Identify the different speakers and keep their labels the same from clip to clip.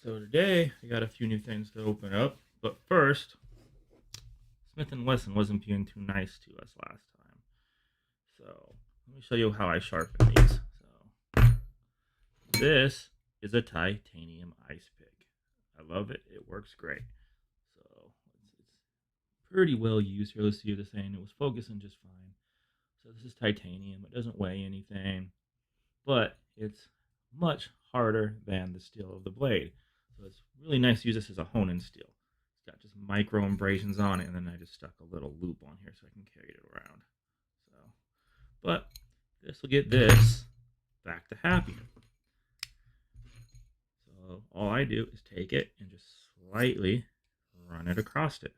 Speaker 1: So today I got a few new things to open up, but first, Smith & Wesson wasn't being too nice to us last time. So let me show you how I sharpen these. So this is a titanium ice pick. I love it. It works great. So it's pretty well used here. Let's see what it's saying. It was focusing just fine. So this is titanium. It doesn't weigh anything, but it's much harder than the steel of the blade. So it's really nice to use this as a hone-in steel. It's got just micro abrasions on it, and then I just stuck a little loop on here so I can carry it around. So, but this will get this back to happy. So all I do is take it and just slightly run it across it.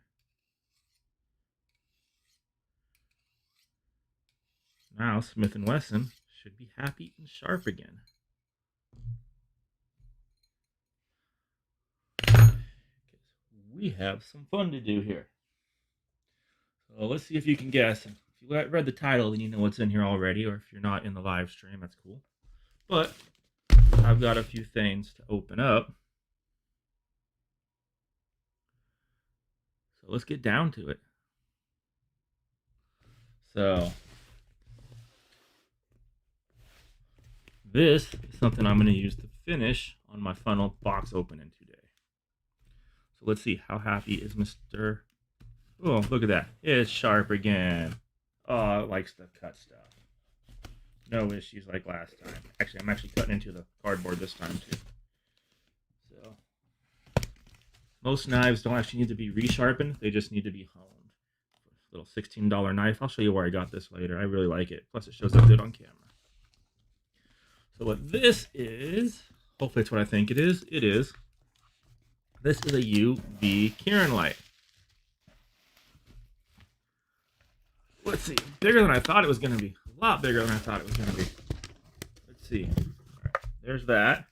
Speaker 1: Now Smith & Wesson should be happy and sharp again. We have some fun to do here. So let's see if you can guess. If you read the title, then you know what's in here already, or if you're not in the live stream, that's cool. But I've got a few things to open up. So let's get down to it. So this is something I'm going to use to finish on my funnel box opening today. So let's see, how happy is Mr. Oh, look at that. It's sharp again. Oh, it likes to cut stuff. No issues like last time. Actually, I'm actually cutting into the cardboard this time too. So most knives don't actually need to be resharpened. They just need to be honed. Little $16 knife. I'll show you where I got this later. I really like it. Plus, it shows up good on camera. So what this is, hopefully it's what I think it is. It is. This is a UV Kieran light. Let's see. Bigger than I thought it was going to be. A lot bigger than I thought it was going to be. Let's see. All right, there's that.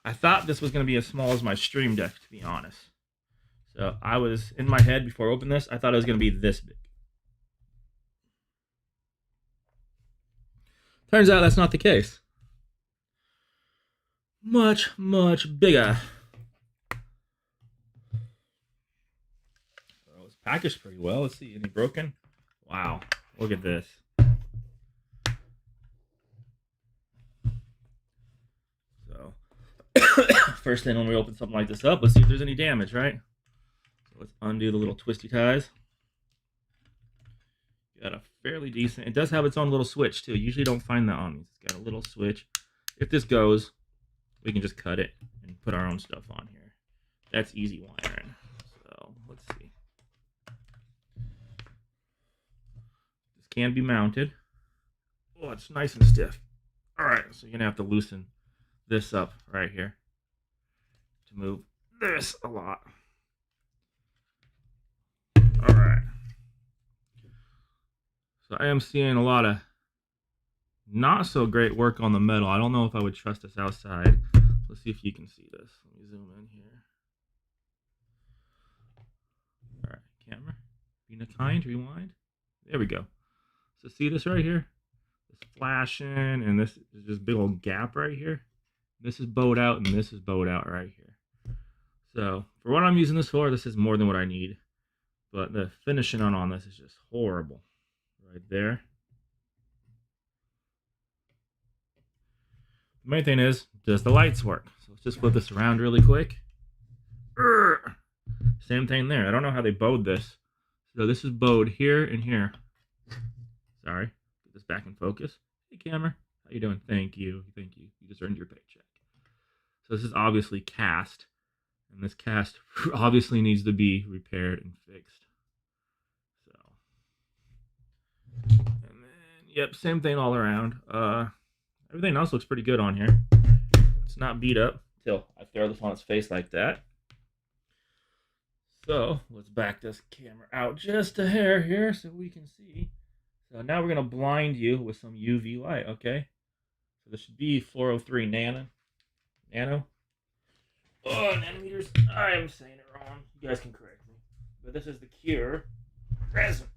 Speaker 1: I thought this was going to be as small as my Stream Deck, to be honest. So I was, in my head before I opened this, I thought it was going to be this big. Turns out that's not the case. Much, much bigger. Oh, it's packaged pretty well. Let's see, any broken? Wow, look at this. So, first thing when we open something like this up, let's see if there's any damage, right? So let's undo the little twisty ties. Got a fairly decent, it does have its own little switch too. Usually don't find that on these. It's got a little switch. If this goes, we can just cut it and put our own stuff on here. That's easy wiring. So let's see. This can be mounted. Oh, it's nice and stiff. All right, so you're gonna have to loosen this up right here to move this a lot. All right. So I am seeing a lot of not so great work on the metal. I don't know if I would trust this outside. Let's see if you can see this. Let me zoom in here. All right, camera. Being kind, rewind. There we go. So see this right here? This flashing, and this is this big old gap right here. This is bowed out, and this is bowed out right here. So for what I'm using this for, this is more than what I need. But the finishing on this is just horrible. Right there. The main thing is, does the lights work? So let's just flip this around really quick. Same thing there. I don't know how they bowed this. So this is bowed here and here. Sorry. Get this back in focus. Hey, camera. How you doing? Thank you. Thank you. You just earned your paycheck. So this is obviously cast. And this cast obviously needs to be repaired and fixed. And then, yep, same thing all around. Everything else looks pretty good on here. It's not beat up till I throw this on its face like that. So let's back this camera out just a hair here so we can see. So now we're going to blind you with some UV light, okay? So this should be 403 nano. Oh, nanometers. I am saying it wrong. You guys can correct me. But this is the Cure resin.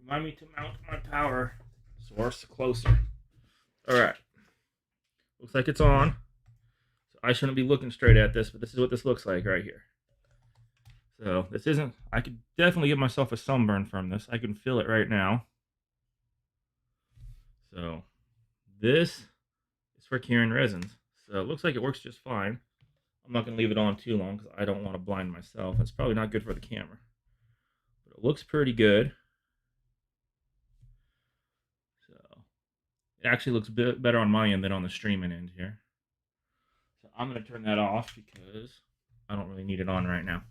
Speaker 1: Remind me to mount my power source closer. All right. Looks like it's on. So I shouldn't be looking straight at this, but this is what this looks like right here. So this isn't, I could definitely give myself a sunburn from this. I can feel it right now. So this is for curing resins. So it looks like it works just fine. I'm not going to leave it on too long because I don't want to blind myself. It's probably not good for the camera. But it looks pretty good. So it actually looks better on my end than on the streaming end here. So I'm going to turn that off because I don't really need it on right now.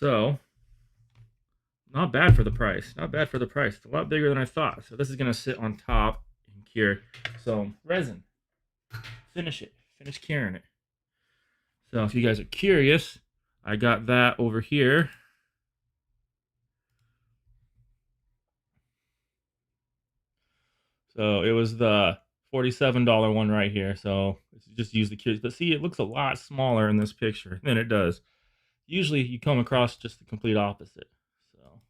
Speaker 1: So not bad for the price. Not bad for the price. It's a lot bigger than I thought. So this is going to sit on top and cure. So resin. Finish it. Finish curing it. So if you guys are curious, I got that over here. So it was the $47 one right here. So just use the cures. But see, it looks a lot smaller in this picture than it does. Usually you come across just the complete opposite. So,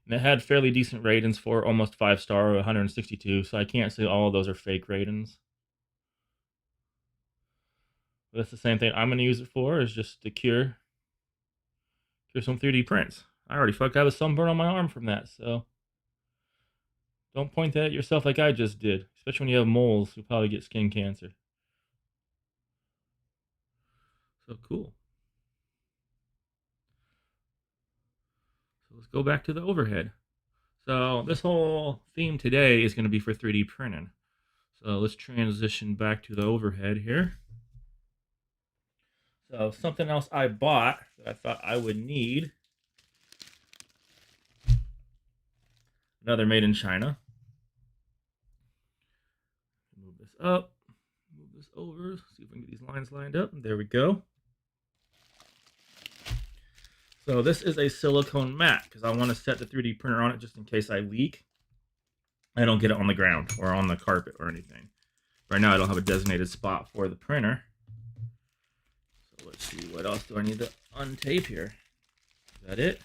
Speaker 1: and it had fairly decent ratings for almost 5-star, 162. So I can't say all of those are fake ratings. But that's the same thing I'm going to use it for, is just to cure some 3D prints. I already have a sunburn on my arm from that, so don't point that at yourself like I just did, especially when you have moles who probably get skin cancer. So cool. So let's go back to the overhead. So this whole theme today is going to be for 3D printing. So let's transition back to the overhead here. So something else I bought that I thought I would need. Another made in China. Move this up. Move this over. See if we can get these lines lined up. There we go. So this is a silicone mat because I want to set the 3D printer on it just in case I leak. I don't get it on the ground or on the carpet or anything. Right now I don't have a designated spot for the printer. So let's see, what else do I need to untape here? Is that it?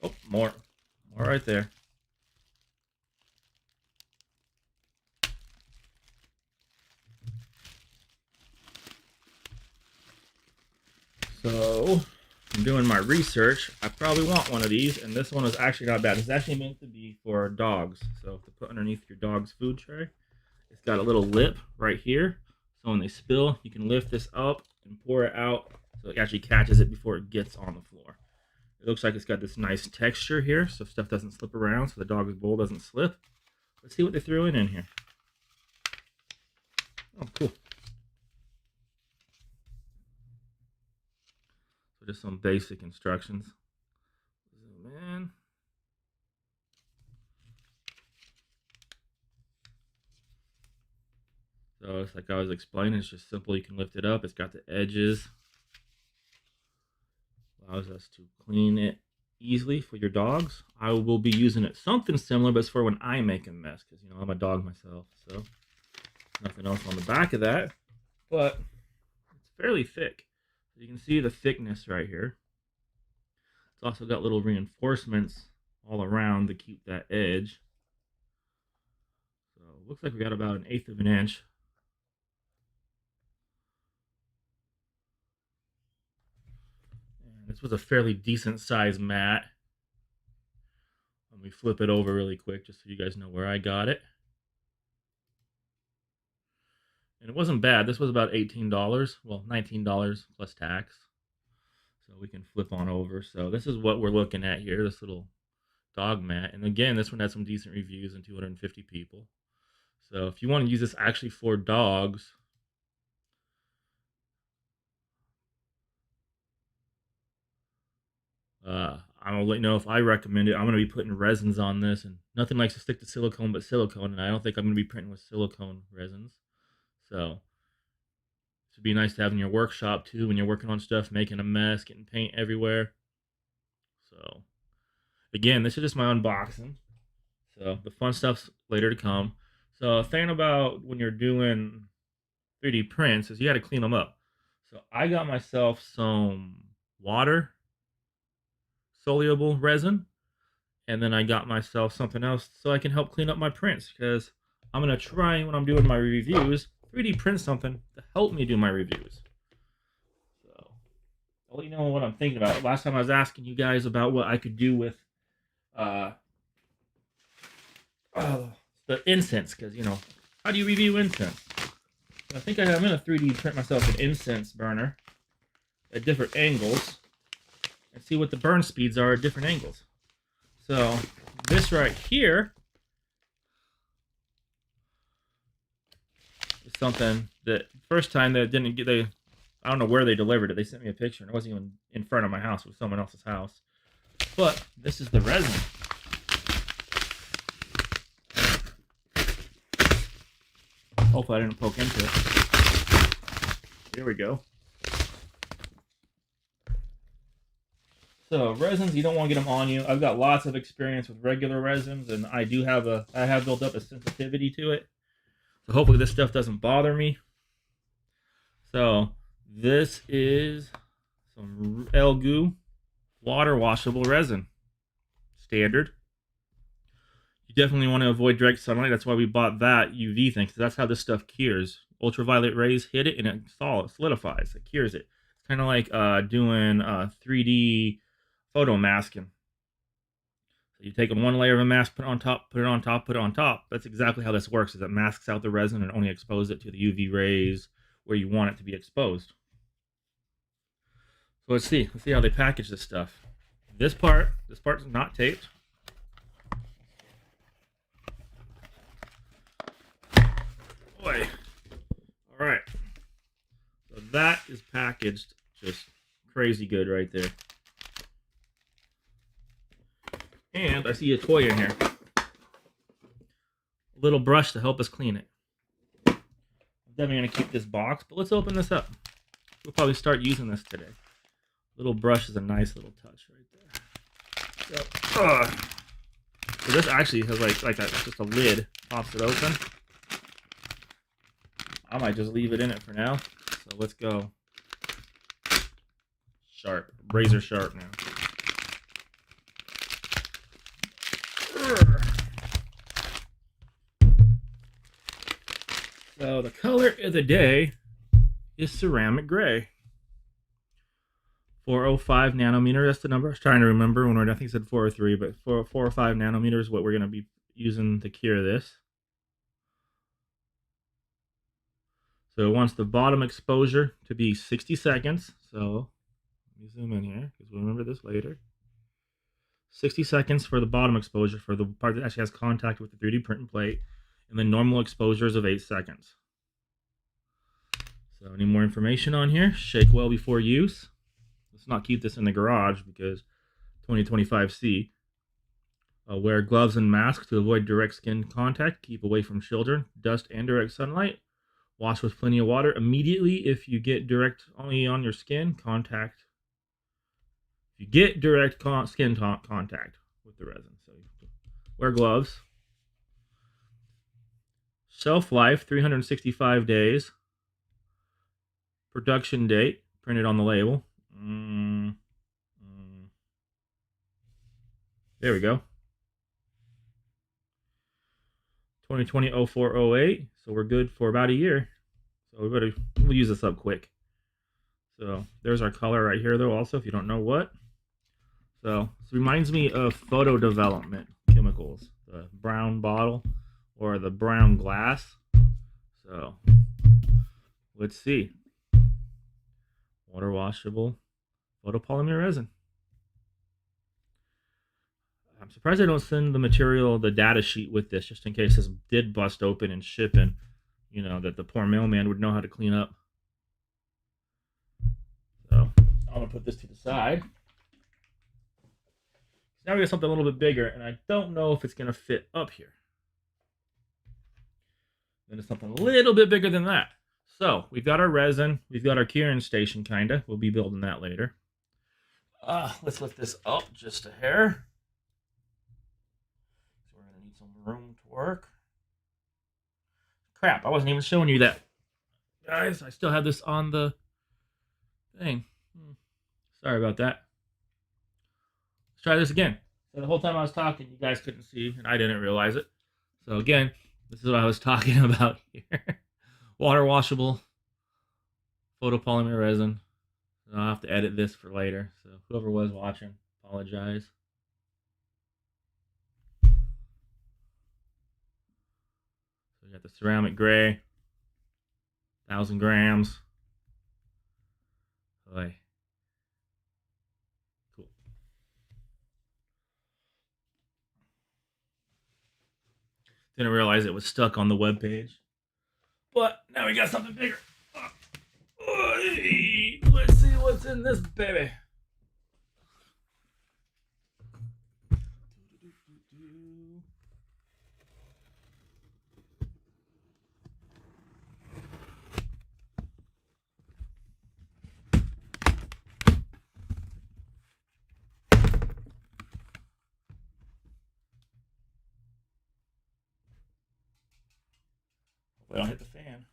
Speaker 1: Oh, more right there. So I'm doing my research. I probably want one of these, and this one is actually not bad. It's actually meant to be for dogs. So to put underneath your dog's food tray. It's got a little lip right here. So when they spill, you can lift this up and pour it out so it actually catches it before it gets on the floor. It looks like it's got this nice texture here so stuff doesn't slip around, so the dog's bowl doesn't slip. Let's see what they threw in here. Oh, cool. So just some basic instructions. Zoom in. So it's like I was explaining, it's just simple. You can lift it up. It's got the edges. Allows us to clean it easily for your dogs. I will be using it something similar, but it's for when I make a mess because, you know, I'm a dog myself. So nothing else on the back of that, but it's fairly thick. So you can see the thickness right here. It's also got little reinforcements all around to keep that edge. So it looks like we got about 1/8 of an inch. And this was a fairly decent sized mat. Let me flip it over really quick just so you guys know where I got it. And it wasn't bad. This was about $18. Well, $19 plus tax. So we can flip on over. So this is what we're looking at here, this little dog mat. And again, this one had some decent reviews and 250 people. So if you want to use this actually for dogs, I don't know if I recommend it. I'm going to be putting resins on this, and nothing likes to stick to silicone but silicone, and I don't think I'm going to be printing with silicone resins. So it'd be nice to have in your workshop too when you're working on stuff, making a mess, getting paint everywhere. So again, this is just my unboxing. So the fun stuff's later to come. So a thing about when you're doing 3D prints is you got to clean them up. So I got myself some water soluble resin. And then I got myself something else so I can help clean up my prints, because I'm going to try, when I'm doing my reviews, 3D print something to help me do my reviews. So I'll let you know what I'm thinking about. Last time I was asking you guys about what I could do with uh, the incense, because, how do you review incense? I think I'm going to 3D print myself an incense burner at different angles and see what the burn speeds are at different angles. So this right here is something that first time they didn't get, I don't know where they delivered it. They sent me a picture and it wasn't even in front of my house. It was someone else's house. But this is the resin. Hopefully I didn't poke into it. Here we go. So resins, you don't want to get them on you. I've got lots of experience with regular resins, and I have built up a sensitivity to it. So hopefully this stuff doesn't bother me. So this is some Elgu water washable resin. Standard. You definitely want to avoid direct sunlight. That's why we bought that UV thing, because that's how this stuff cures. Ultraviolet rays hit it and it solidifies. It cures it. It's kind of like doing 3D photo masking. So you take one layer of a mask, put it on top, put it on top, put it on top. That's exactly how this works. Is it masks out the resin and only exposes it to the UV rays where you want it to be exposed. So let's see how they package this stuff. This part is not taped. Boy. All right. So that is packaged just crazy good right there. And I see a toy in here. A little brush to help us clean it. I'm definitely going to keep this box, but let's open this up. We'll probably start using this today. Little brush is a nice little touch right there. So this actually has just a lid. Pops it open. I might just leave it in it for now. So let's go. Sharp. Razor sharp now. So the color of the day is ceramic gray. 405 nanometer, that's the number. I was trying to remember when I think it said 403, but 405 nanometers is what we're going to be using to cure this. So it wants the bottom exposure to be 60 seconds. So let me zoom in here because we'll remember this later. 60 seconds for the bottom exposure for the part that actually has contact with the 3D printing plate, and then normal exposures of 8 seconds. So any more information on here? Shake well before use. Let's not keep this in the garage because 2025C. Wear gloves and masks to avoid direct skin contact. Keep away from children, dust, and direct sunlight. Wash with plenty of water immediately if you get direct only on your skin contact. If you get direct skin contact with the resin, so wear gloves. Shelf life 365 days. Production date printed on the label. There we go. 2020-04-08. So we're good for about a year. So we'll use this up quick. So there's our color right here, though. Also, if you don't know what. So this reminds me of photo development chemicals. The brown bottle or the brown glass. So let's see. Water washable photopolymer resin. I'm surprised they don't send the material, the data sheet with this, just in case this did bust open and ship, and that the poor mailman would know how to clean up. So I'm gonna put this to the side. Now we got something a little bit bigger, and I don't know if it's gonna fit up here. Then it's something a little bit bigger than that. So we've got our resin, we've got our curing station, kinda. We'll be building that later. Let's lift this up just a hair. So we're gonna need some room to work. Crap, I wasn't even showing you that. Guys, I still have this on the thing. Sorry about that. Let's try this again. So the whole time I was talking, you guys couldn't see, and I didn't realize it. So again, this is what I was talking about here. Water washable photopolymer resin. I'll have to edit this for later. So whoever was watching, apologize. So we got the ceramic gray, 1,000 grams. Boy. Cool. Didn't realize it was stuck on the web page. But now we got something bigger. Let's see what's in this baby. Hopefully I don't hit the fan.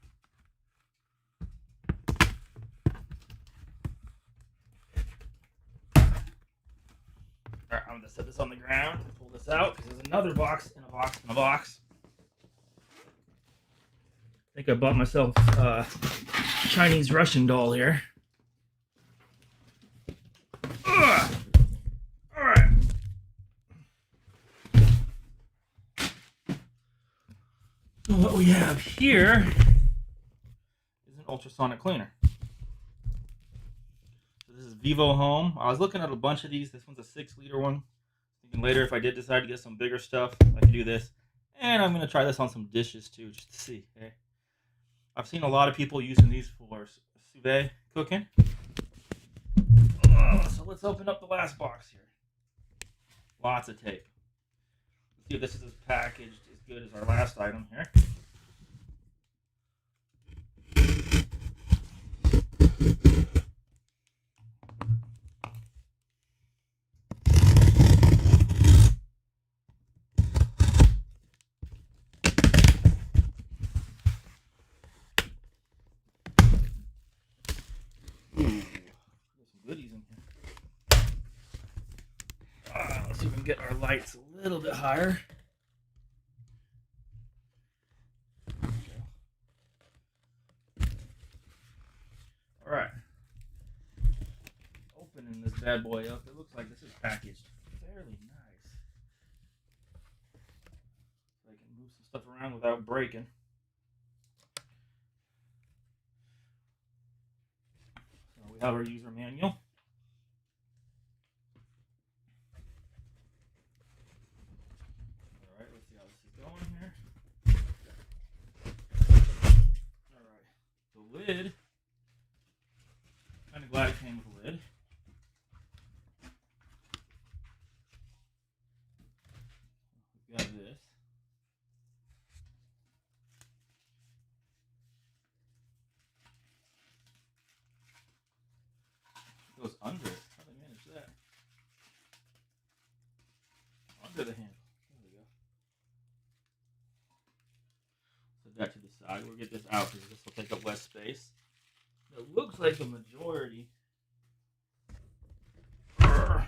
Speaker 1: Alright, I'm gonna set this on the ground and pull this out because there's another box in a box in a box. I think I bought myself a Chinese Russian doll here. Alright. So what we have here is an ultrasonic cleaner. This is Vivo Home. I was looking at a bunch of these. This one's a 6-liter one. Thinking later if I did decide to get some bigger stuff, I could do this. And I'm going to try this on some dishes too, just to see. Okay? I've seen a lot of people using these for sous vide cooking. So let's open up the last box here. Lots of tape. Let's see if this is packaged as good as our last item here. Goodies in here. Let's see if we can get our lights a little bit higher. Alright. Opening this bad boy up, it looks like this is packaged fairly nice. So I can move some stuff around without breaking. So we have our user manual. Alright, let's see how this is going here. Alright, the lid. Kind of glad it came with a lid. We got this. It goes under it. How do they manage that? Under the handle. There we go. Set that to the side. We'll get this out because this will take up less space. It looks like the majority of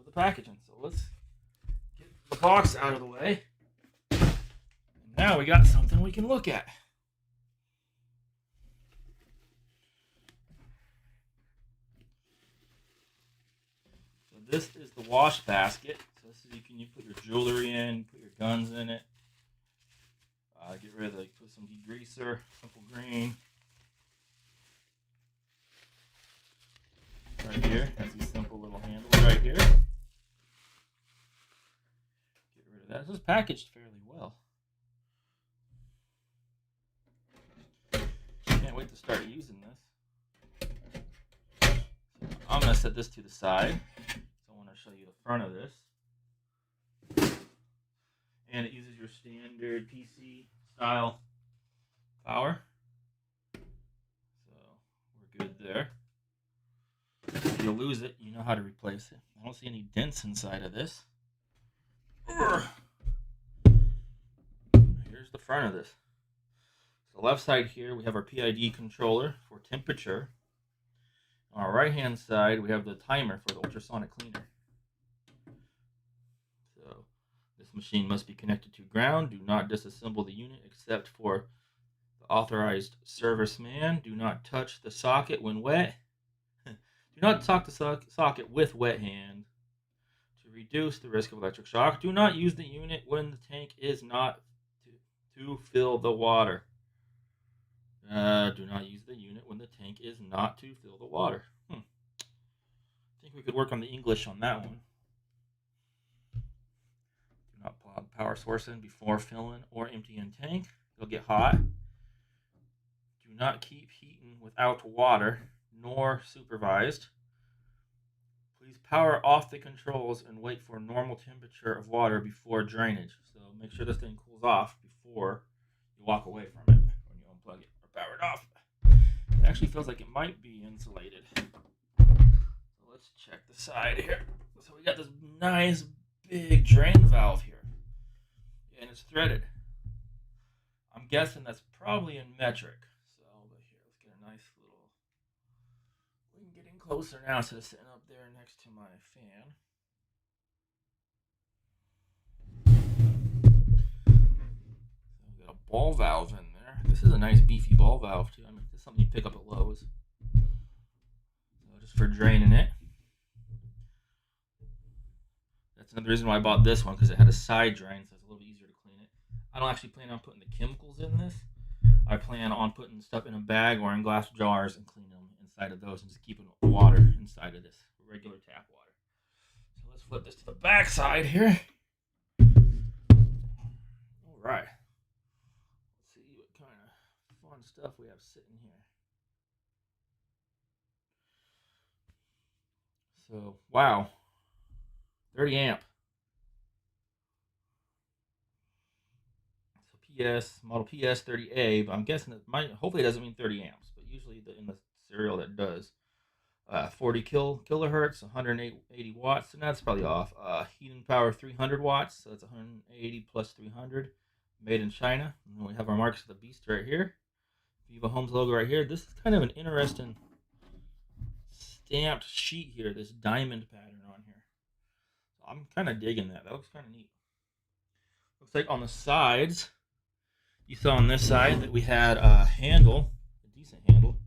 Speaker 1: the packaging. So let's get the box out of the way. And now we got something we can look at. So this is the wash basket. So this is you put your jewelry in, put your guns in it. Get rid of put some degreaser, simple green. Right here, that's a simple little handle right here. Get rid of that. This is packaged fairly well. Can't wait to start using this. So I'm going to set this to the side. So I want to show you the front of this. And it uses your standard PC style power. So we're good there. If you lose it, you know how to replace it. I don't see any dents inside of this. Here's the front of this. So the left side here, we have our PID controller for temperature. On our right hand side, we have the timer for the ultrasonic cleaner. This machine must be connected to ground. Do not disassemble the unit except for the authorized serviceman. Do not touch the socket when wet. Do not touch the socket with wet hand to reduce the risk of electric shock. Do not use the unit when the tank is not to fill the water. Do not use the unit when the tank is not to fill the water. I think we could work on the English on that one. Do not plug power source in before filling or emptying tank. It'll get hot. Do not keep heating without water, nor supervised. Please power off the controls and wait for normal temperature of water before drainage. So make sure this thing cools off before you walk away from it when you unplug it or power it off. It actually feels like it might be insulated. So let's check the side here. So we got this nice big drain valve here, and it's threaded. I'm guessing that's probably in metric. So, but here, let's get a nice little. We can get in closer now instead of sitting up there next to my fan. So we got a ball valve in there. This is a nice beefy ball valve too. I mean, this is something you pick up at Lowe's. So just for draining it. That's another reason why I bought this one, because it had a side drain, so it's a little bit easier to clean it. I don't actually plan on putting the chemicals in this. I plan on putting stuff in a bag or in glass jars and cleaning them inside of those and just keeping water inside of this, regular tap water. So let's flip this to the back side here. All right. Let's see what kind of fun stuff we have sitting here. So, wow. 30 amp. So PS, model PS30A, but I'm guessing it might, hopefully it doesn't mean 30 amps, but usually in the serial that does. 40 kilohertz, 180 watts, and that's probably off. Heating power 300 watts, so that's 180 plus 300. Made in China. And then we have our marks of the beast right here. Viva Homes logo right here. This is kind of an interesting stamped sheet here, this diamond pattern on here. So I'm kind of digging that. That looks kind of neat. Looks like on the sides, you saw on this side that we had a handle, a decent handle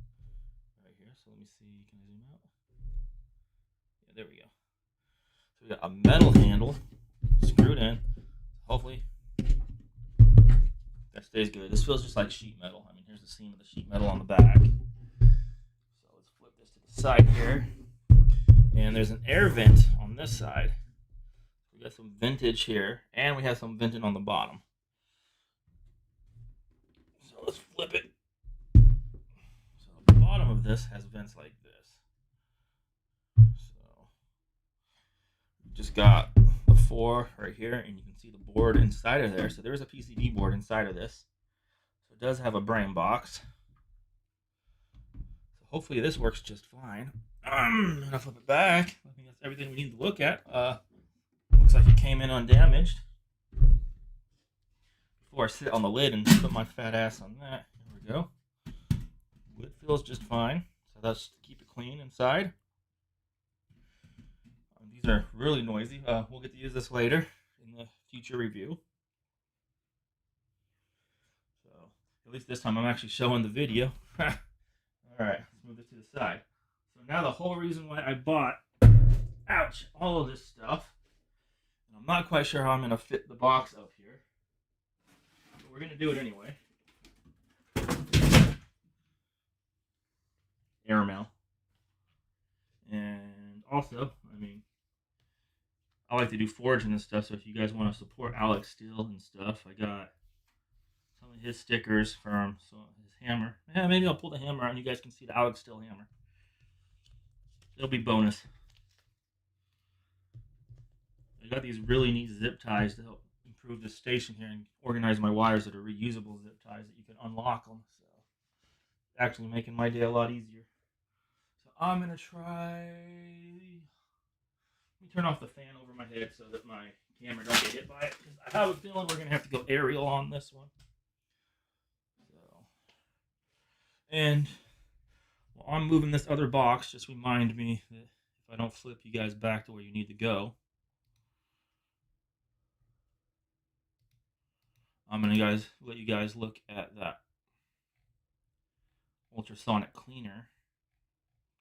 Speaker 1: right here. So let me see, can I zoom out? Yeah, there we go. So we got a metal handle screwed in. Hopefully that stays good. This feels just like sheet metal. I mean, here's the seam of the sheet metal on the back. So let's flip this to the side here. And there's an air vent on this side. We got some vintage here, and we have some venting on the bottom. So let's flip it. So the bottom of this has vents like this. So just got the 4 right here, and you can see the board inside of there. So there's a PCB board inside of this. So it does have a brain box. So hopefully this works just fine. I'm gonna flip it back. I think that's everything we need to look at. Looks like it came in undamaged. Before I sit on the lid and put my fat ass on that, there we go. Lid feels just fine. So that's to keep it clean inside. These are really noisy. We'll get to use this later in the future review. So at least this time I'm actually showing the video. All right, let's move this to the side. So now the whole reason why I bought, ouch, all of this stuff, and I'm not quite sure how I'm going to fit the box up here, but we're going to do it anyway. Airmail. And also, I mean, I like to do forging and stuff, so if you guys want to support Alex Steel and stuff, I got some of his stickers from his hammer. Yeah, maybe I'll pull the hammer out and you guys can see the Alex Steel hammer. It'll be bonus. I got these really neat zip ties to help improve the station here and organize my wires that are reusable zip ties that you can unlock them. So it's actually making my day a lot easier. So I'm going to try... Let me turn off the fan over my head so that my camera don't get hit by it. I have a feeling we're going to have to go aerial on this one. So, and while I'm moving this other box, just remind me that if I don't flip you guys back to where you need to go, I'm gonna let you guys look at that ultrasonic cleaner,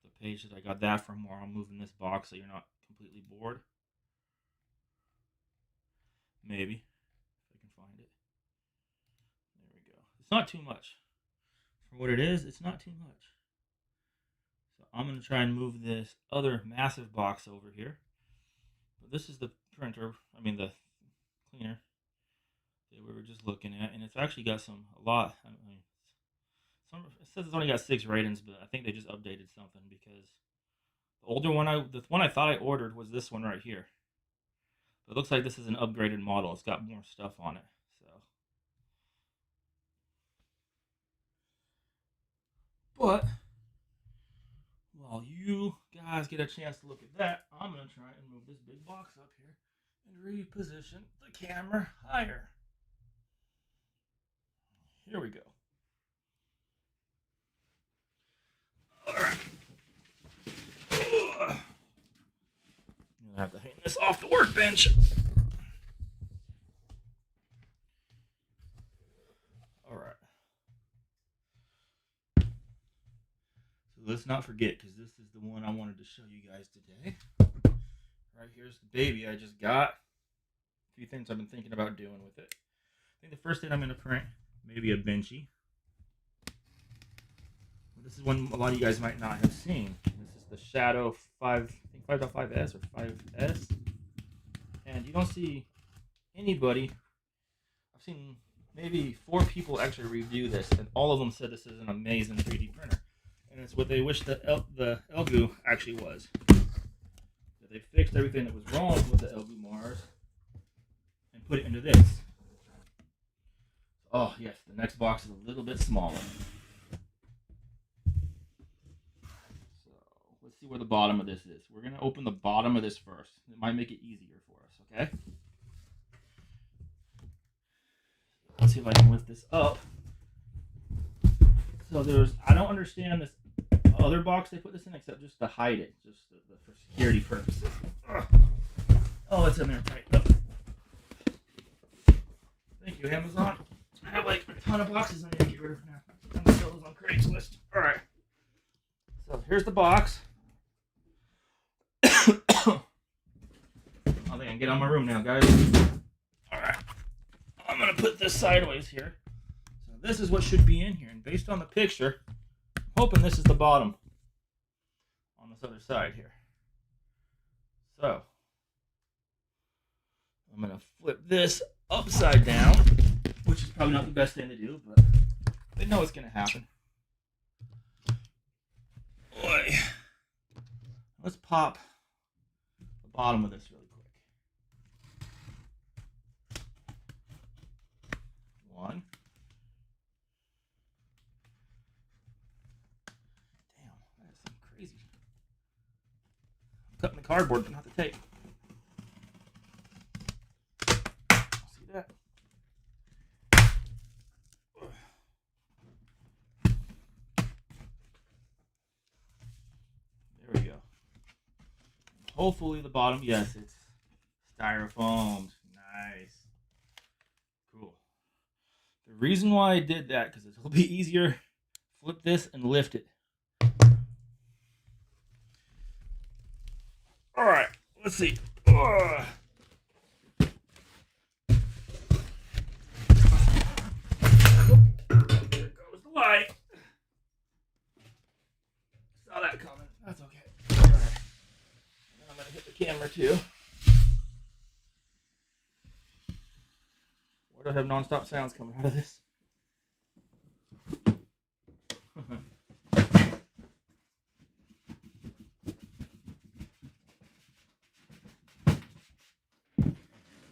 Speaker 1: the page that I got that from, where I'm moving this box so you're not completely bored. Maybe if I can find it. There we go. It's not too much for what it is. It's not too much. So I'm gonna try and move this other massive box over here. But this is the printer. I mean the cleaner that we were just looking at, and it's actually got a lot. I mean, it says it's only got 6 ratings, but I think they just updated something, because the one I thought I ordered was this one right here. But it looks like this is an upgraded model. It's got more stuff on it. So, but while you guys get a chance to look at that, I'm gonna try and move this big box up here and reposition the camera higher. Here we go. All right. I'm gonna have to hang this off the workbench. All right. So let's not forget, because this is the one I wanted to show you guys today. Right here's the baby I just got. A few things I've been thinking about doing with it. I think the first thing I'm going to print, maybe a benchy. This is one a lot of you guys might not have seen. This is the Shadow 5.5S or 5S. And you don't see anybody. I've seen maybe 4 people actually review this, and all of them said this is an amazing 3D printer. And it's what they wish the Elgu actually was. That they fixed everything that was wrong with the Elgu Mars and put it into this. Oh yes, the next box is a little bit smaller. So let's see where the bottom of this is. We're going to open the bottom of this first. It might make it easier for us, okay? Let's see if I can lift this up. So I don't understand this other box they put this in, except just to hide it, just for security purposes. Oh, it's in there tight. Oh. Thank you, Amazon. I have like a ton of boxes I need to get rid of now. I'm gonna sell those on Craigslist. All right. So here's the box. I think I can get on my room now, guys. All right. I'm gonna put this sideways here. So this is what should be in here, and based on the picture, I'm hoping this is the bottom on this other side here. So I'm gonna flip this upside down, which is probably not the best thing to do, but they know it's gonna happen. Boy, let's pop the bottom of this really quick. One. Damn, that's some crazy. I'm cutting the cardboard, but not the tape. See that? There we go. Hopefully the bottom, yes, it's styrofoamed. Nice. Cool. The reason why I did that, because it'll be easier, flip this and lift it. All right, let's see. There goes the light. Saw that coming. That's okay. All right. And I'm going to hit the camera too. Why do I have non-stop sounds coming out of this?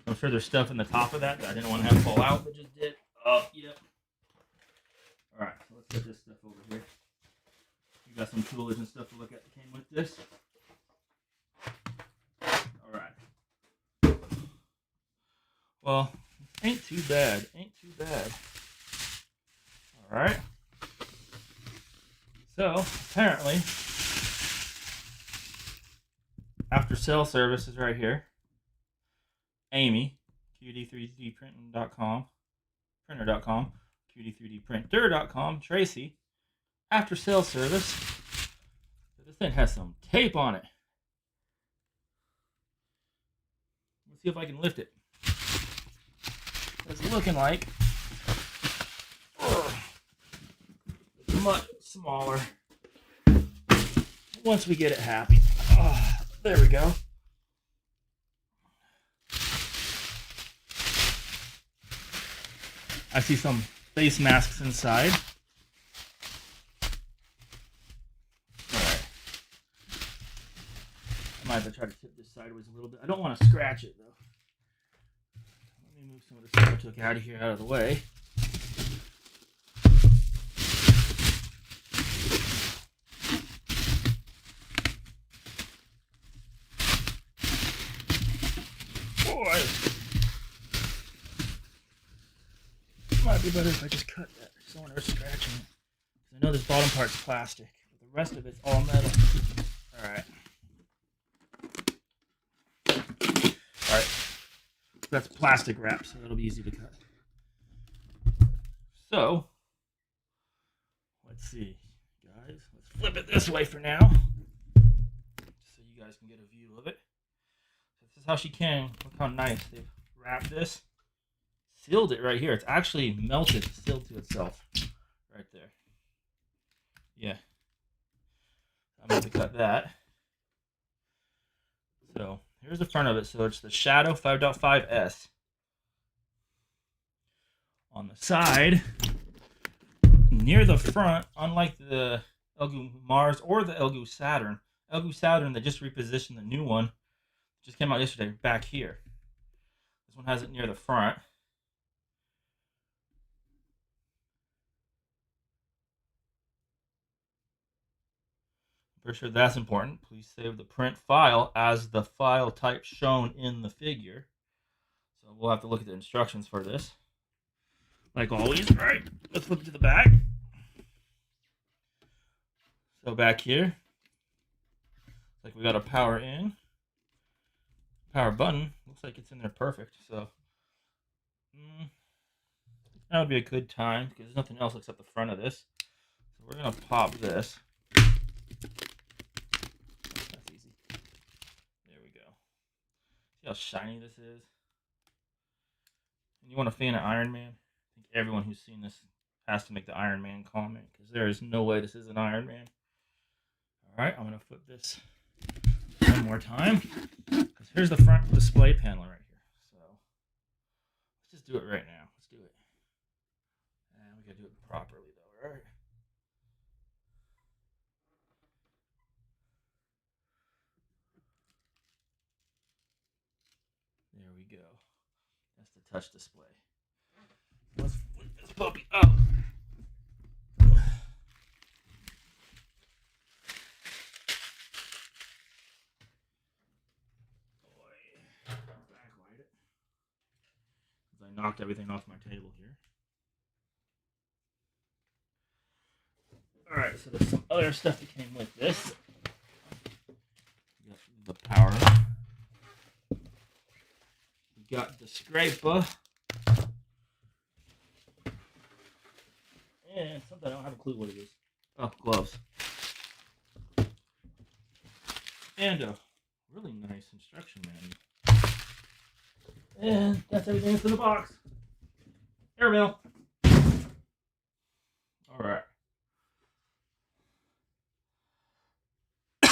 Speaker 1: I'm sure there's stuff in the top of that I didn't want to have fall out, but just did. Oh, yep. All right, so let's put this stuff over here. You got some toolage and stuff to look at that came with this. All right. Well, ain't too bad. Ain't too bad. All right. So apparently, after sale service is right here. Amy, QD3DPrinting.com. printer.com, cutie3dprinter.com, Tracy, after sales service. So this thing has some tape on it. Let's see if I can lift it. It's looking like much smaller once we get it happy. Oh, there we go. I see some face masks inside. Alright. I might have to try to tip this sideways a little bit. I don't want to scratch it though. Let me move some of the stuff I took out of here out of the way. Boy. Might be better if I just cut that. I just don't want her scratching it. Because I know this bottom part's plastic, but the rest of it's all metal. Alright. Alright. That's plastic wrap, so it'll be easy to cut. So, let's see, guys. Let's flip it this way for now, just so you guys can get a view of it. This is how she came. Look how nice they've wrapped this. Sealed it right here. It's actually melted, sealed to itself. Right there. Yeah. I'm going to cut that. So, here's the front of it. So, it's the Shadow 5.5S. On the side, near the front, unlike the Elegoo Mars or the Elegoo Saturn, they just repositioned the new one. Just came out yesterday, back here. This one has it near the front. For sure that's important. Please save the print file as the file type shown in the figure. So we'll have to look at the instructions for this. Like always, right? Let's flip to the back. So back here, like we got a power in, power button. Looks like it's in there perfect. So that would be a good time because there's nothing else except the front of this. So we're gonna pop this. That's easy. There we go. See how shiny this is? And you want a fan of Iron Man? I think everyone who's seen this has to make the Iron Man comment because there is no way this is an Iron Man. Alright, I'm going to flip this one more time. Because here's the front display panel right here. So, let's just do it right now. Let's do it. And we got to do it properly though, right? There we go. That's the touch display. Let's flip this puppy up. Backlight it. Because I knocked everything off my table here. Alright, so there's some other stuff that came with this. We got the power. We got the scraper. And something I don't have a clue what it is. Oh, gloves. And a really nice instruction manual. And that's everything that's in the box. Airmail. Alright.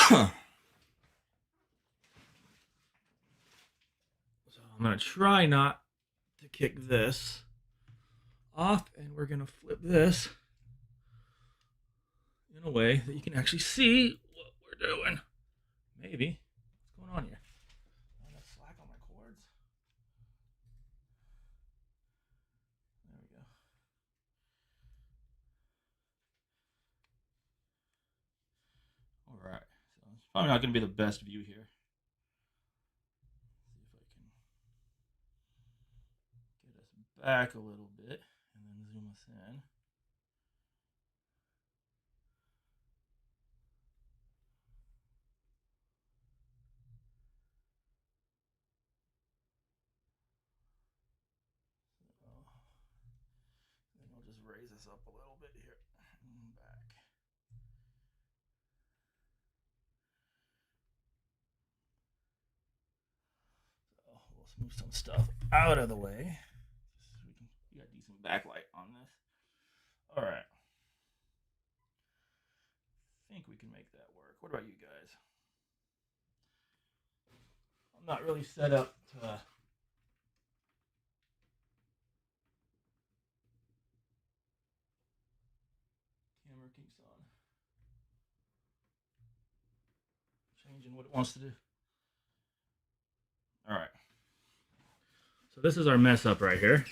Speaker 1: So I'm going to try not to kick this off, and we're going to flip this in a way that you can actually see what we're doing. Maybe. What's going on here? I'm going to slack on my cords. There we go. Alright. So it's probably not going to be the best view here. See if I can get us back a little bit and then zoom us in. this up a little bit here. Back. So we'll move some stuff out of the way. We got decent backlight on this. All right. I think we can make that work. What about you guys? I'm not really set up to camera keeps on changing what it wants to do. All right. So this is our mess up right here.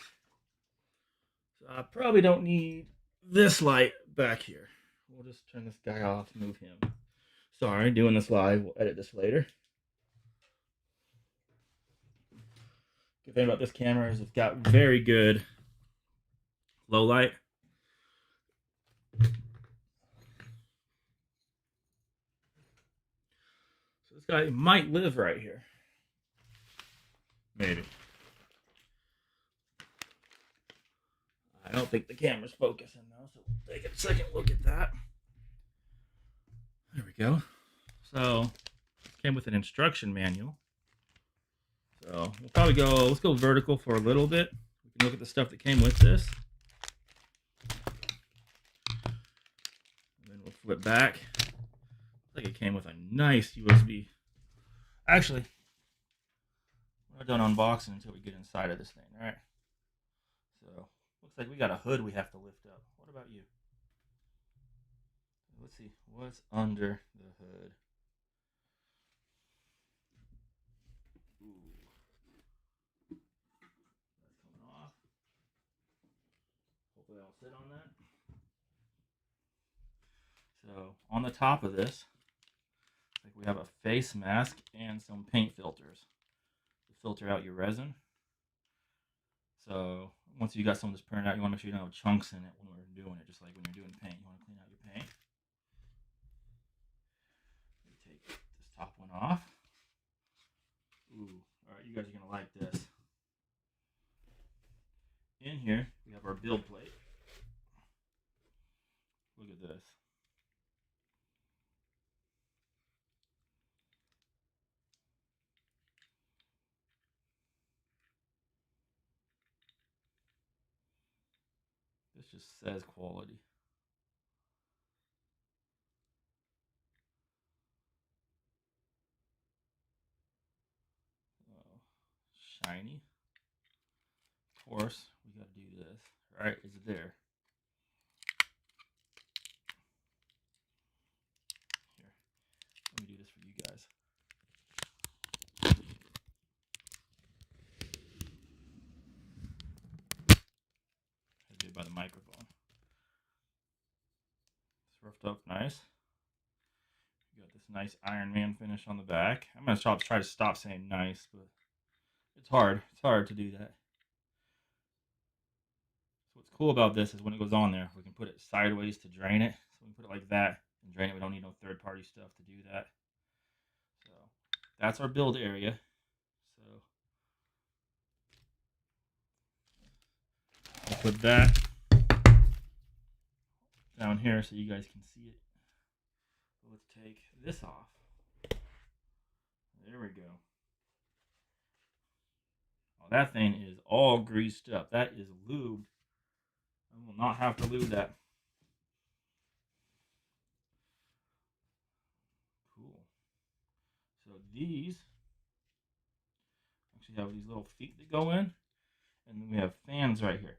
Speaker 1: So I probably don't need this light back here. We'll just turn this guy off, move him. Sorry, doing this live. We'll edit this later. Good thing about this camera is it's got very good low light. So this guy might live right here. Maybe. I don't think the camera's focusing though, so we'll take a second look at that. There we go. So it came with an instruction manual. So we'll probably let's go vertical for a little bit. We can look at the stuff that came with this. And then we'll flip back. Looks like it came with a nice USB. Actually, we're not done unboxing until we get inside of this thing, all right? So looks like we got a hood we have to lift up. What about you? Let's see what's under the hood. Ooh. That's coming off. Hopefully I'll sit on that. So on the top of this, like we have a face mask and some paint filters to filter out your resin. So once you got some of this printed out, you want to make sure you don't have chunks in it when we're doing it, just like when you're doing paint. You want to clean out your paint. Let me take this top one off. Ooh, all right, you guys are going to like this. In here, we have our build plate. Look at this. This just says quality. Oh, shiny. Of course, we got to do this. Right? It's there. Here, let me do this for you guys. I do it by the microphone. It's roughed up nice. You got this nice Iron Man finish on the back. I'm gonna try to stop saying nice, but it's hard. It's hard to do that. So what's cool about this is when it goes on there, we can put it sideways to drain it. So we can put it like that and drain it. We don't need no third-party stuff to do that. So that's our build area. So I'll put that down here so you guys can see it. So let's take this off. There we go. Oh, that thing is all greased up. That is lubed. I will not have to lube that. Cool. So these actually have these little feet that go in, and then we have fans right here.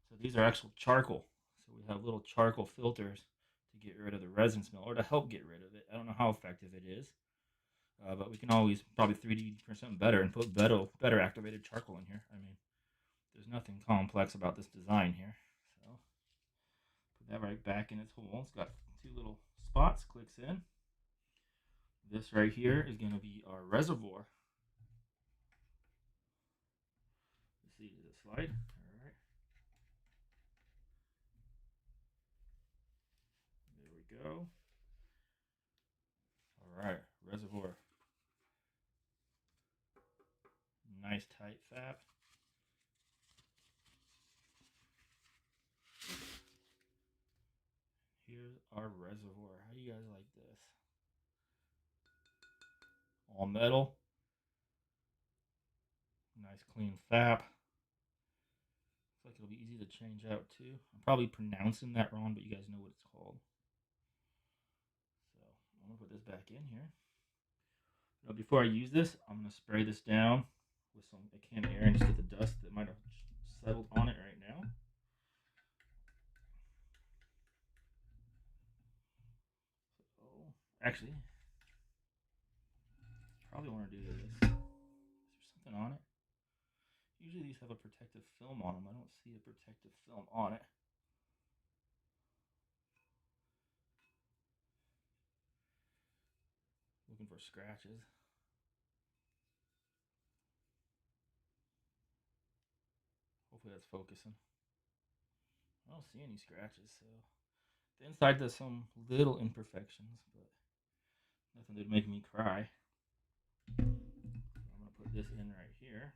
Speaker 1: So these are actual charcoal. So we have little charcoal filters to get rid of the resin smell, or to help get rid of it. I don't know how effective it is, but we can always probably 3D print something better and put better activated charcoal in here. I mean, there's nothing complex about this design here. So put that right back in its hole. It's got two little spots, clicks in. This right here is going to be our reservoir. Let's see, does it slide? All right. There we go. All right, reservoir. Nice tight fap. Here's our reservoir. How do you guys like this? All metal. Nice clean fap. Looks like it'll be easy to change out too. I'm probably pronouncing that wrong, but you guys know what it's called. So I'm gonna put this back in here. Now before I use this, I'm gonna spray this down with a can of air and just get the dust that might have settled on it right now. So actually, probably want to do this. Is there something on it? Usually these have a protective film on them. I don't see a protective film on it. Looking for scratches. Hopefully that's focusing. I don't see any scratches, so the inside does some little imperfections, but nothing that would make me cry. So I'm gonna put this in right here.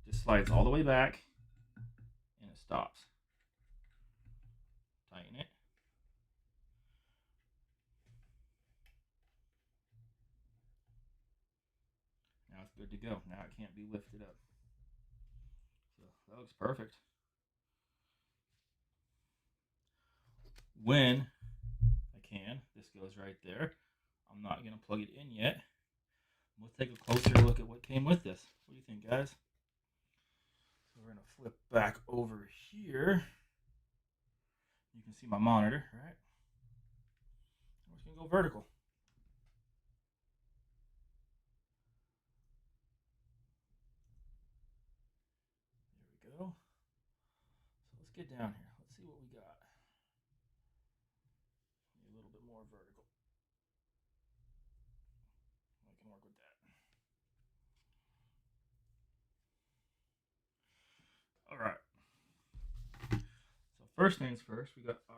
Speaker 1: Just slides all the way back and it stops. Tighten it. Now it's good to go. Now it can't be lifted up. So that looks perfect. When I can, this goes right there. I'm not going to plug it in yet. Let's take a closer look at what came with this. What do you think, guys? So we're going to flip back over here. You can see my monitor, right? We're just going to go vertical. There we go. So let's get down here. Let's see what we got. A little bit more vertical. I can work with that. All right. So first things first, we got our.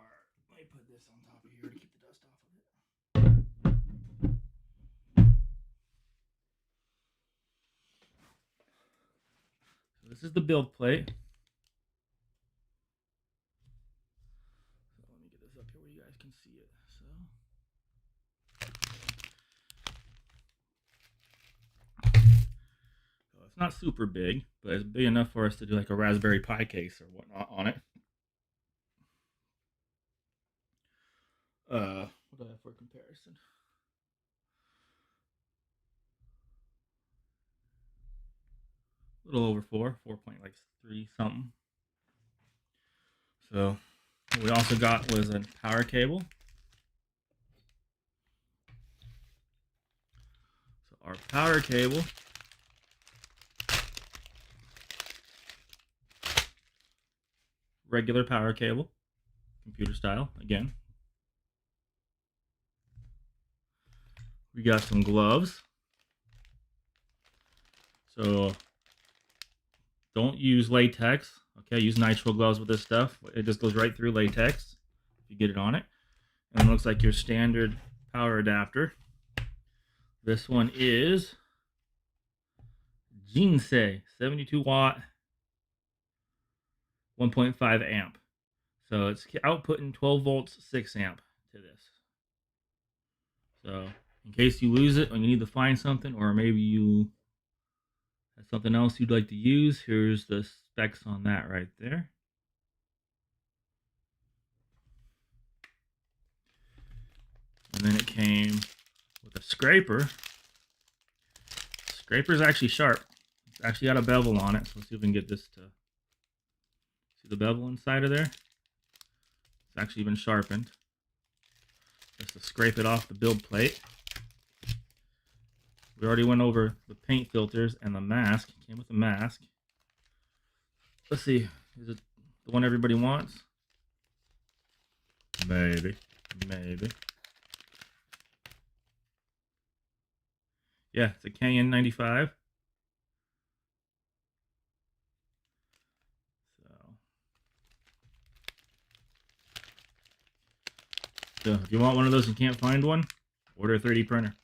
Speaker 1: Let me put this on top of here to keep the dust off of it. So this is the build plate. So let me get this up here where you guys can see it. So it's not super big, but it's big enough for us to do like a Raspberry Pi case or whatnot on it. What do I have for comparison? A little over 4.3 something. So what we also got was a power cable. So our power cable regular power cable, computer style again. We got some gloves. So don't use latex. Okay, use nitrile gloves with this stuff. It just goes right through latex if you get it on it. And it looks like your standard power adapter. This one is Jinsei 72 watt 1.5 amp. So it's outputting 12 volts 6 amp to this. So in case you lose it or you need to find something, or maybe you have something else you'd like to use, here's the specs on that right there. And then it came with a scraper. Scraper's actually sharp. It's actually got a bevel on it. So let's see if we can get this to see the bevel inside of there. It's actually been sharpened. Just to scrape it off the build plate. We already went over the paint filters and the mask. It came with a mask. Let's see. Is it the one everybody wants? Maybe. Maybe. Yeah, it's a KN95. So if you want one of those and can't find one, order a 3D printer.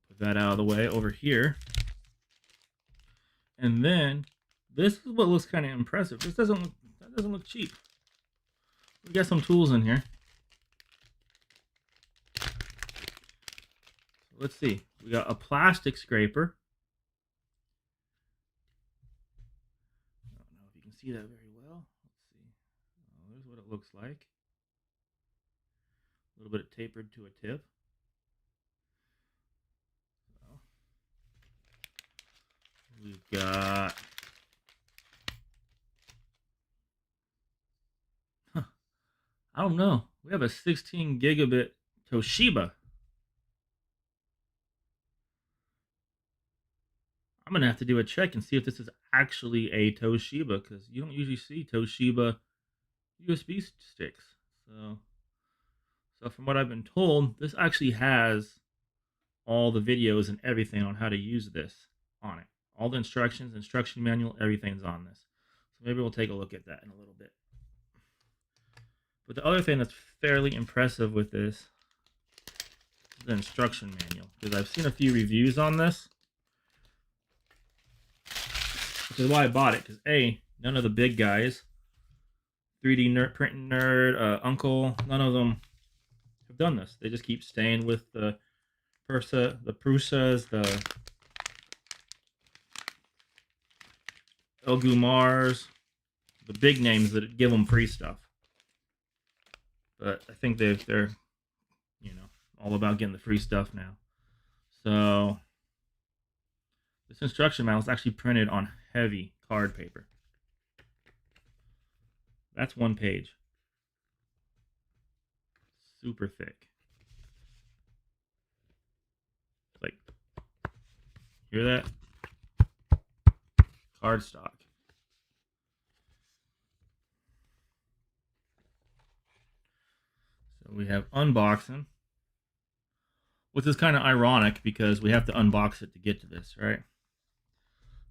Speaker 1: Put that out of the way over here. And then this is what looks kind of impressive. This doesn't That doesn't look cheap. We got some tools in here. Let's see. We got a plastic scraper. I don't know if you can see that very well. Let's see. There's what it looks like. A little bit tapered to a tip. So, we've got... I don't know. We have a 16 gigabit Toshiba. I'm going to have to do a check and see if this is actually a Toshiba, because you don't usually see Toshiba USB sticks. So from what I've been told, this actually has all the videos and everything on how to use this on it. All the instructions, instruction manual, everything's on this. So maybe we'll take a look at that in a little bit. But the other thing that's fairly impressive with this is the instruction manual, because I've seen a few reviews on this, which is why I bought it, because A, none of the big guys, 3D nerd, printing nerd, Uncle, none of them have done this. They just keep staying with the Prusa, the Prusas, the Elgumars, the big names that give them free stuff. But I think they're, you know, all about getting the free stuff now. So this instruction manual is actually printed on heavy card paper. That's one page. Super thick. It's like, hear that? Cardstock. So we have unboxing, which is kind of ironic because we have to unbox it to get to this, right?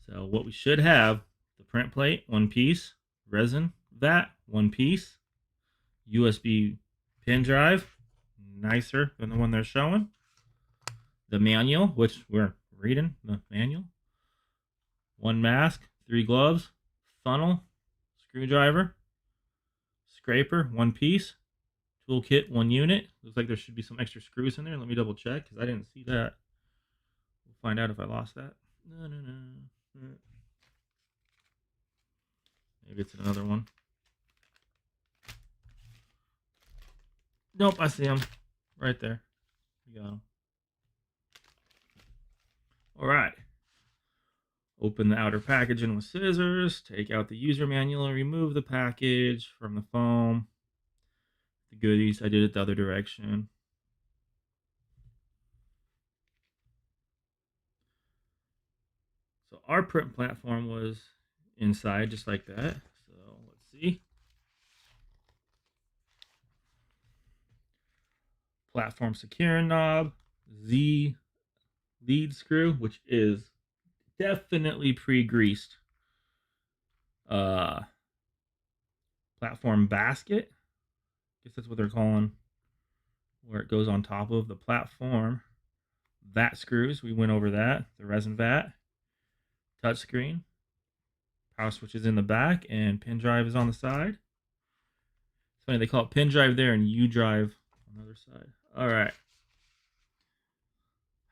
Speaker 1: So what we should have, the print plate, one piece, resin vat, one piece, USB pen drive, nicer than the one they're showing, the manual, which we're reading, the manual, one mask, 3 gloves, funnel, screwdriver, scraper, one piece, toolkit, 1 unit. Looks like there should be some extra screws in there. Let me double check because I didn't see that. We'll find out if I lost that. No. Maybe it's another one. Nope, I see them right there. We got them. All right. Open the outer packaging with scissors. Take out the user manual and remove the package from the foam. The goodies, I did it the other direction. So our print platform was inside just like that. So let's see. Platform securing knob, Z lead screw, which is definitely pre-greased. Platform basket. I guess that's what they're calling where it goes on top of the platform. Vat screws, we went over that. The resin vat. Touchscreen. Power switch is in the back and pen drive is on the side. It's funny, they call it pen drive there and U drive on the other side. All right.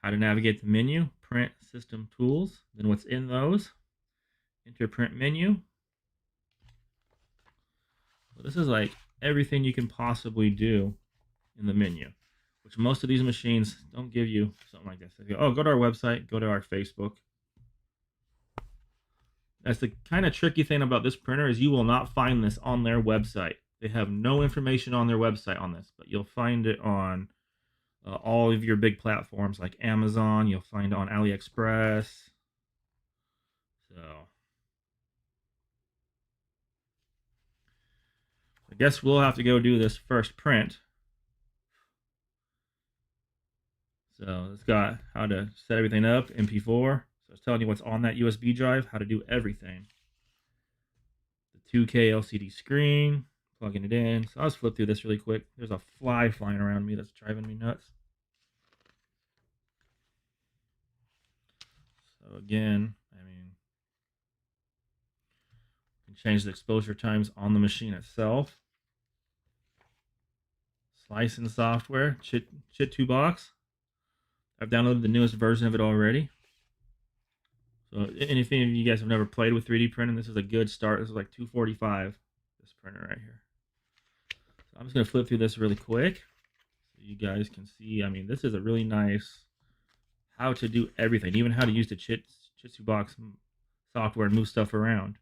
Speaker 1: How to navigate the menu, print system tools, then what's in those. Enter print menu. Well, this is like everything you can possibly do in the menu, which most of these machines don't give you something like this. They go, oh, go to our website, go to our Facebook. That's the kind of tricky thing about this printer is you will not find this on their website. They have no information on their website on this, but you'll find it on all of your big platforms like Amazon. You'll find it on AliExpress. So I guess we'll have to go do this first print. So it's got how to set everything up, MP4. So it's telling you what's on that USB drive, how to do everything. The 2K LCD screen, plugging it in. So I'll just flip through this really quick. There's a fly flying around me that's driving me nuts. So again, I mean, can change the exposure times on the machine itself. Slicing software, Chit2Box. I've downloaded the newest version of it already. So, and if any of you guys have never played with 3D printing, this is a good start. This is like $245. This printer right here. So I'm just gonna flip through this really quick, so you guys can see. I mean, this is a really nice how to do everything, even how to use the Chit2Box software and move stuff around.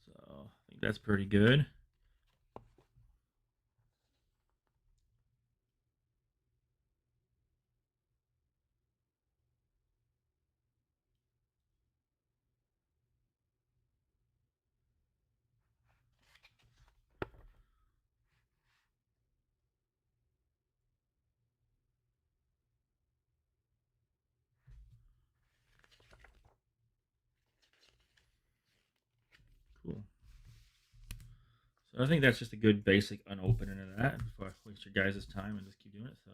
Speaker 1: So I think that's pretty good. Cool. So I think that's just a good basic unopening of that before I waste your guys' time and just keep doing it. So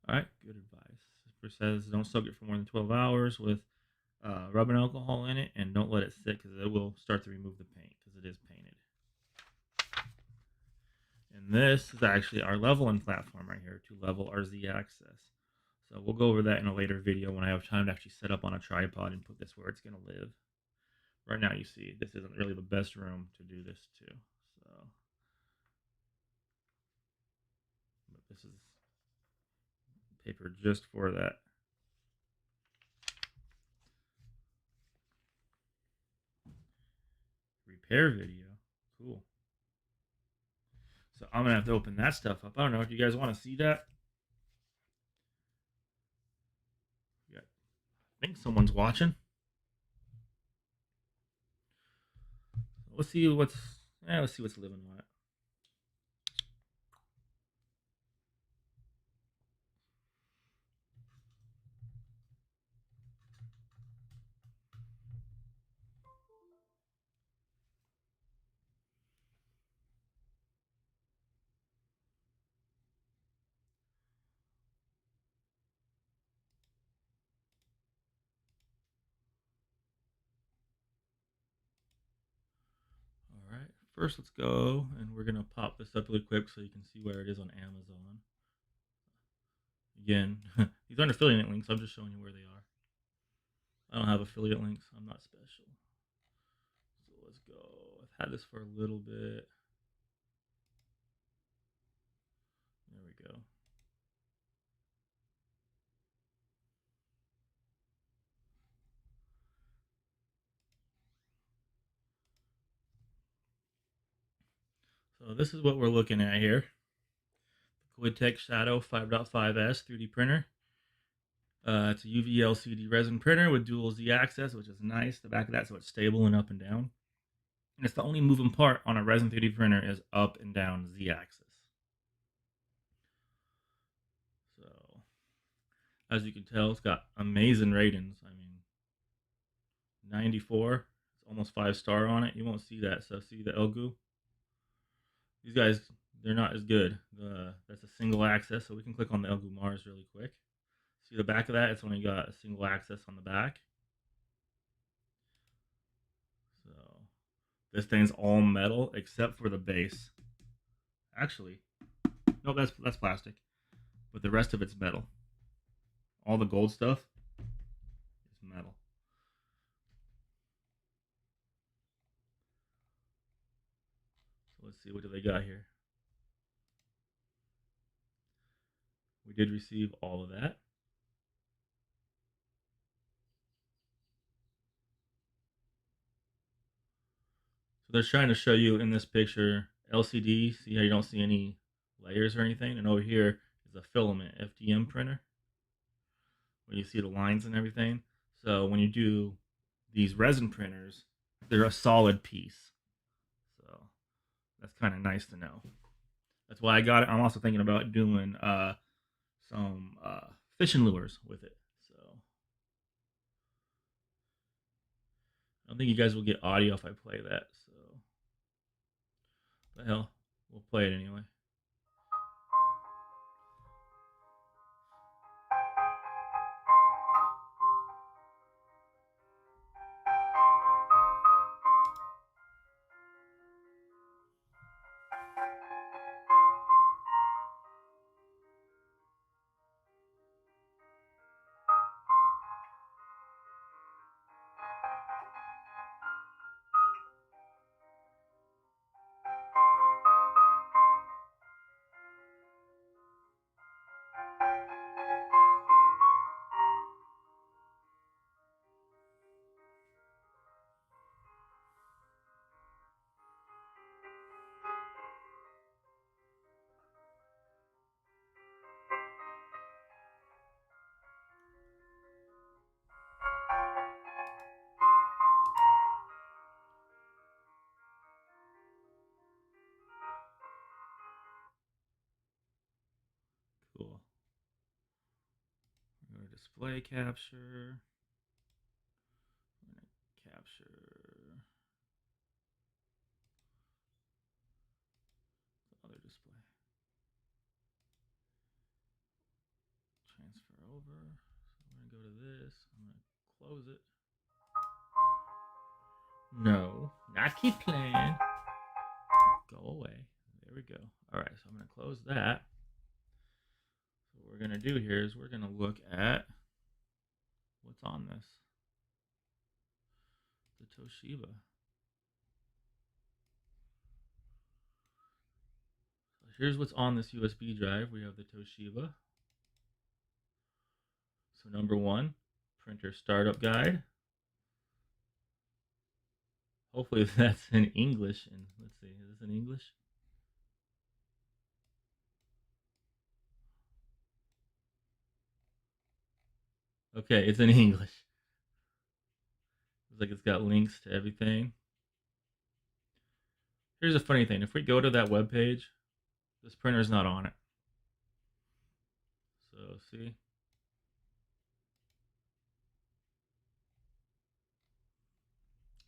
Speaker 1: all right, good advice. It says don't soak it for more than 12 hours with rubbing alcohol in it, and don't let it sit because it will start to remove the paint because it is painted. And this is actually our leveling platform right here to level our Z-axis. So we'll go over that in a later video when I have time to actually set up on a tripod and put this where it's going to live. Right now, you see, this isn't really the best room to do this to. So, but this is paper just for that. Repair video. Cool. So I'm going to have to open that stuff up. I don't know if you guys want to see that. Yeah, I think someone's watching. Let's see what's living on it. All right, first let's go and we're gonna pop this up really quick so you can see where it is on Amazon. Again, these aren't affiliate links. I'm just showing you where they are. I don't have affiliate links. I'm not special. So let's go. I've had this for a little bit. There we go. So this is what we're looking at here. Quidtech Shadow 5.5S 3D printer. It's a UV LCD resin printer with dual Z-axis, which is nice. The back of that, so it's stable and up and down. And it's the only moving part on a resin 3D printer is up and down Z-axis. So, as you can tell, it's got amazing ratings. I mean, 94. It's almost 5-star on it. You won't see that. So, see the Elgu? These guys, they're not as good. That's a single axis, so we can click on the Elgu Mars really quick. See the back of that? It's only got a single axis on the back. So this thing's all metal except for the base. Actually, no, that's plastic, but the rest of it's metal. All the gold stuff is metal. So let's see, what do they got here? We did receive all of that. So they're trying to show you in this picture LCD. See how you don't see any layers or anything? And over here is a filament FDM printer where you see the lines and everything. So when you do these resin printers, they're a solid piece. So that's kind of nice to know. That's why I got it. I'm also thinking about doing some fishing lures with it. So I don't think you guys will get audio if I play that. So the hell, we'll play it anyway. Cool. We're going to display capture. We're going to capture the other display. Transfer over. So we're going to go to this. I'm going to close it. No, not keep playing. Go away. There we go. All right, so I'm going to close that. So what we're going to do here is we're going to look at what's on this. The Toshiba. So here's what's on this USB drive. We have the Toshiba. So number 1, printer startup guide. Hopefully that's in English. And let's see, is this in English? Okay, it's in English. Looks like it's got links to everything. Here's a funny thing. If we go to that web page, this printer's not on it. So see?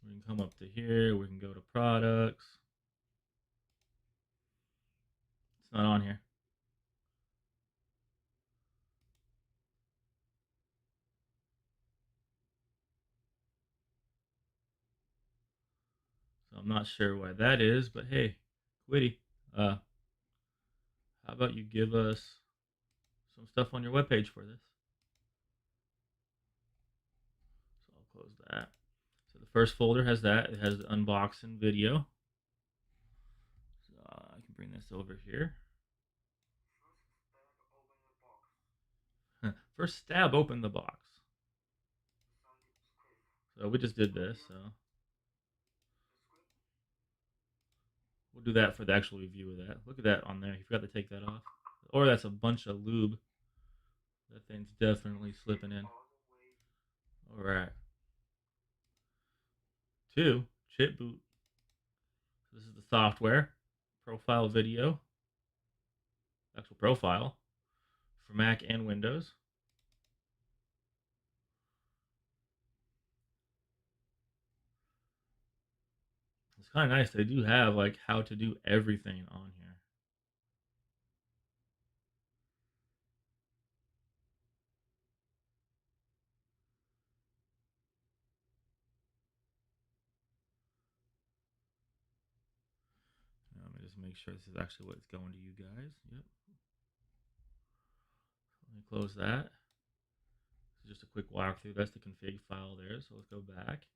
Speaker 1: We can come up to here. We can go to products. It's not on here. So I'm not sure why that is, but hey, Quiddy, how about you give us some stuff on your webpage for this? So I'll close that. So the first folder has that. It has the unboxing video. So I can bring this over here. First stab open the box. So we just did this, so we'll do that for the actual review of that. Look at that on there. You forgot to take that off. Or that's a bunch of lube. That thing's definitely slipping in. Alright. 2, chip boot. This is the software. Profile video. Actual profile. For Mac and Windows. It's kind of nice. They do have like how to do everything on here. Now, let me just make sure this is actually what it's going to you guys. Yep. Let me close that. This is just a quick walkthrough. That's the config file there. So let's go back.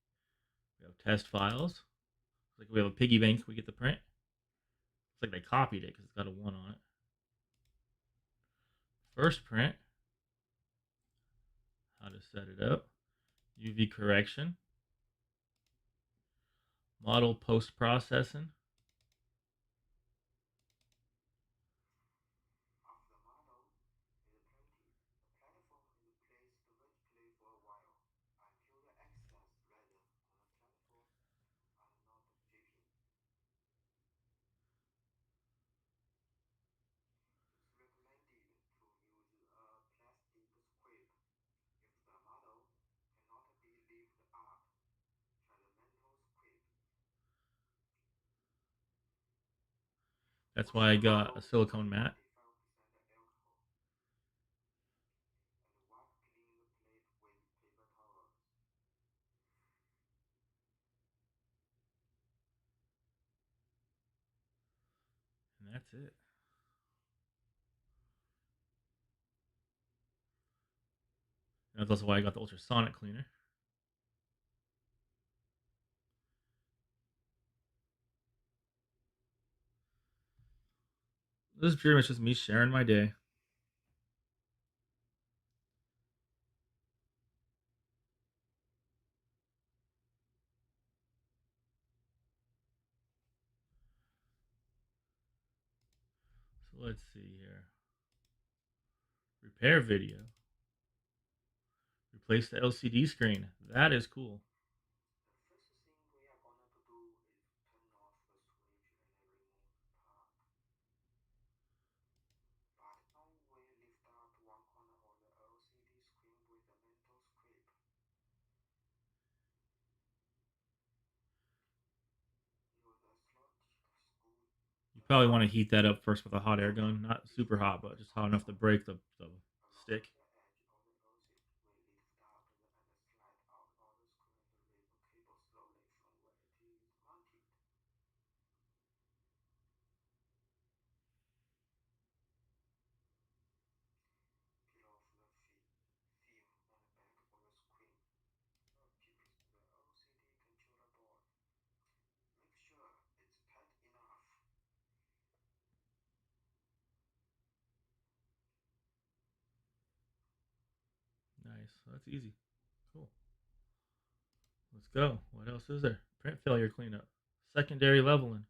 Speaker 1: We have test files. Looks like we have a piggy bank. We get the print. It's like they copied it because it's got a 1 on it. First print. How to set it up. UV correction. Model post-processing. That's why I got a silicone mat. And that's it. And that's also why I got the ultrasonic cleaner. This is pretty much just me sharing my day. So let's see here. Repair video. Replace the LCD screen. That is cool. You probably want to heat that up first with a hot air gun. Not super hot, but just hot enough to break the stick. Nice. That's easy. Cool. Let's go. What else is there? Print failure cleanup. Secondary leveling.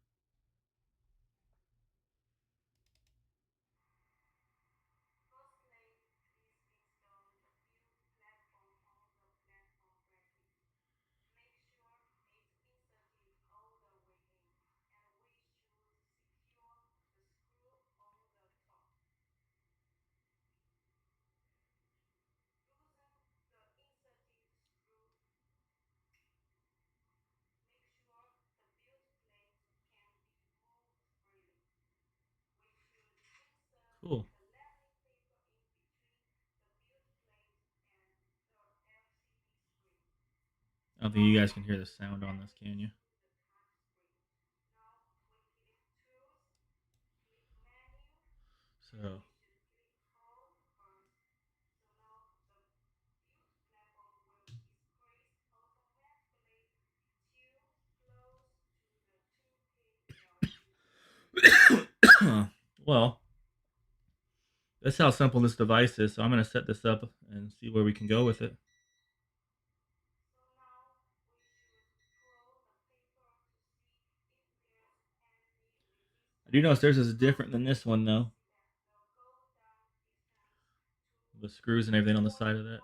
Speaker 1: Cool. I don't think you guys can hear the sound on this, can you? So well, that's how simple this device is. So I'm going to set this up and see where we can go with it. I do notice theirs is different than this one, though. The screws and everything on the side of that.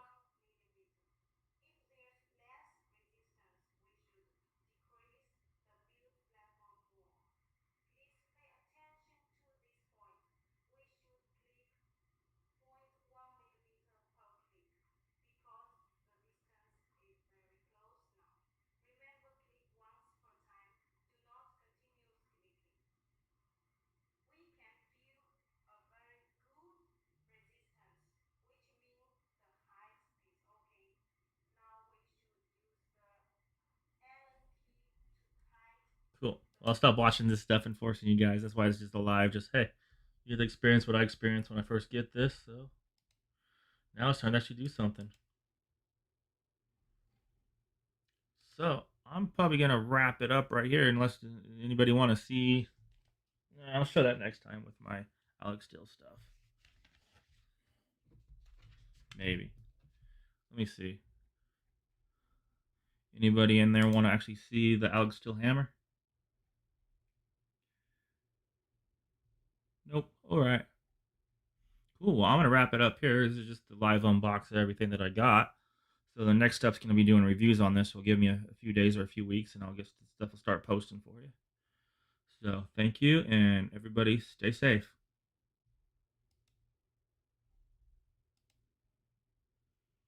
Speaker 1: Cool. Well, I'll stop watching this stuff and forcing you guys. That's why it's just a live. Just hey, you get to experience what I experienced when I first get this. So now it's time to actually do something. So I'm probably gonna wrap it up right here, unless anybody want to see. I'll show that next time with my Alex Steel stuff. Maybe. Let me see. Anybody in there want to actually see the Alex Steel hammer? Nope. All right. Cool. Well, I'm gonna wrap it up here. This is just the live unbox of everything that I got. So the next step's gonna be doing reviews on this. Will give me a few days or a few weeks, and I'll get stuff to start posting for you. So thank you, and everybody stay safe.